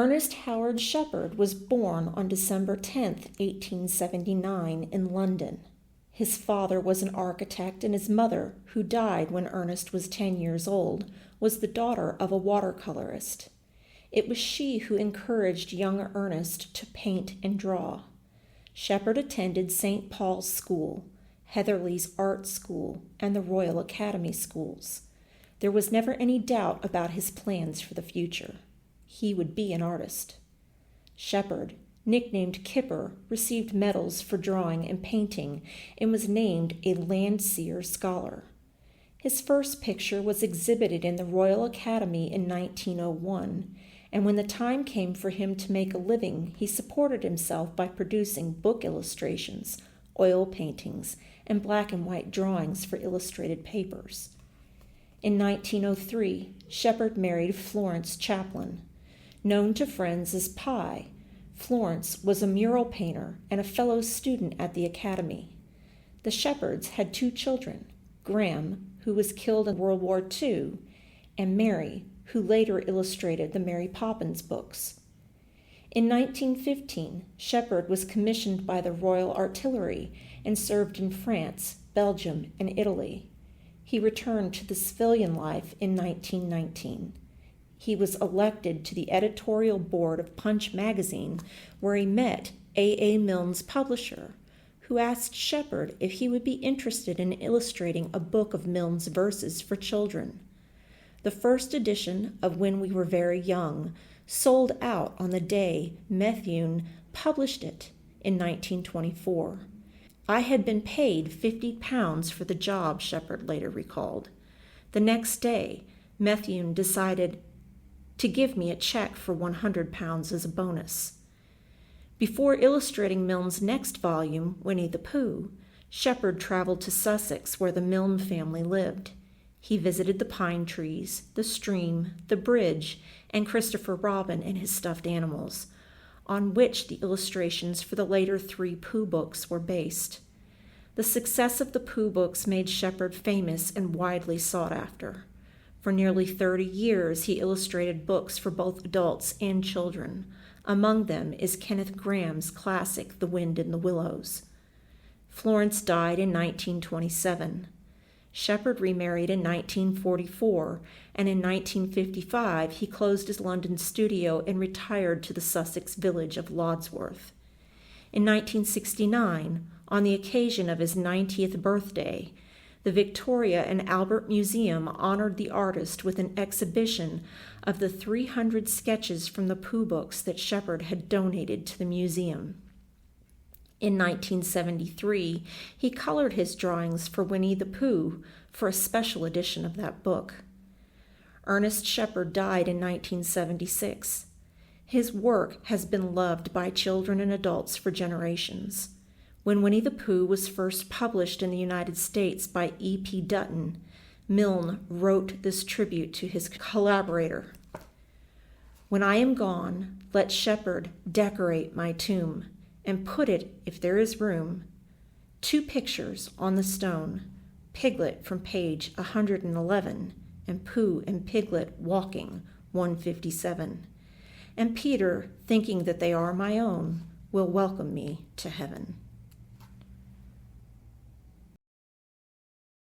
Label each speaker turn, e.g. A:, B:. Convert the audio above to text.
A: Ernest Howard Sheppard was born on December 10, 1879, in London. His father was an architect, and his mother, who died when Ernest was 10 years old, was the daughter of a watercolorist. It was she who encouraged young Ernest to paint and draw. Sheppard attended St. Paul's School, Heatherley's Art School, and the Royal Academy Schools. There was never any doubt about his plans for the future. He would be an artist. Sheppard, nicknamed Kipper, received medals for drawing and painting and was named a Landseer Scholar. His first picture was exhibited in the Royal Academy in 1901, and when the time came for him to make a living, he supported himself by producing book illustrations, oil paintings, and black and white drawings for illustrated papers. In 1903, Sheppard married Florence Chaplin. Known to friends as Pie, Florence was a mural painter and a fellow student at the Academy. The Sheppards had 2 children, Graham, who was killed in World War II, and Mary, who later illustrated the Mary Poppins books. In 1915, Sheppard was commissioned by the Royal Artillery and served in France, Belgium, and Italy. He returned to the civilian life in 1919. He was elected to the editorial board of Punch magazine, where he met A. Milne's publisher, who asked Sheppard if he would be interested in illustrating a book of Milne's verses for children. The first edition of When We Were Very Young sold out on the day Methuen published it in 1924. I had been paid £50 for the job, Sheppard later recalled. The next day, Methuen decided to give me a check for £100 as a bonus. Before illustrating Milne's next volume, Winnie the Pooh, Sheppard traveled to Sussex, where the Milne family lived. He visited the pine trees, the stream, the bridge, and Christopher Robin and his stuffed animals, on which the illustrations for the later 3 Pooh books were based. The success of the Pooh books made Sheppard famous and widely sought after. For nearly 30 years, he illustrated books for both adults and children. Among them is Kenneth Grahame's classic, The Wind in the Willows. Florence died in 1927. Sheppard remarried in 1944, and in 1955 he closed his London studio and retired to the Sussex village of Lodsworth. In 1969, on the occasion of his 90th birthday, the Victoria and Albert Museum honored the artist with an exhibition of the 300 sketches from the Pooh books that Sheppard had donated to the museum. In 1973, he colored his drawings for Winnie the Pooh for a special edition of that book. Ernest Sheppard died in 1976. His work has been loved by children and adults for generations. When Winnie the Pooh was first published in the United States by E.P. Dutton, Milne wrote this tribute to his collaborator. "When I am gone, let Sheppard decorate my tomb, and put it, if there is room, 2 pictures on the stone, Piglet from page 111, and Pooh and Piglet walking, 157. And Peter, thinking that they are my own, will welcome me to heaven."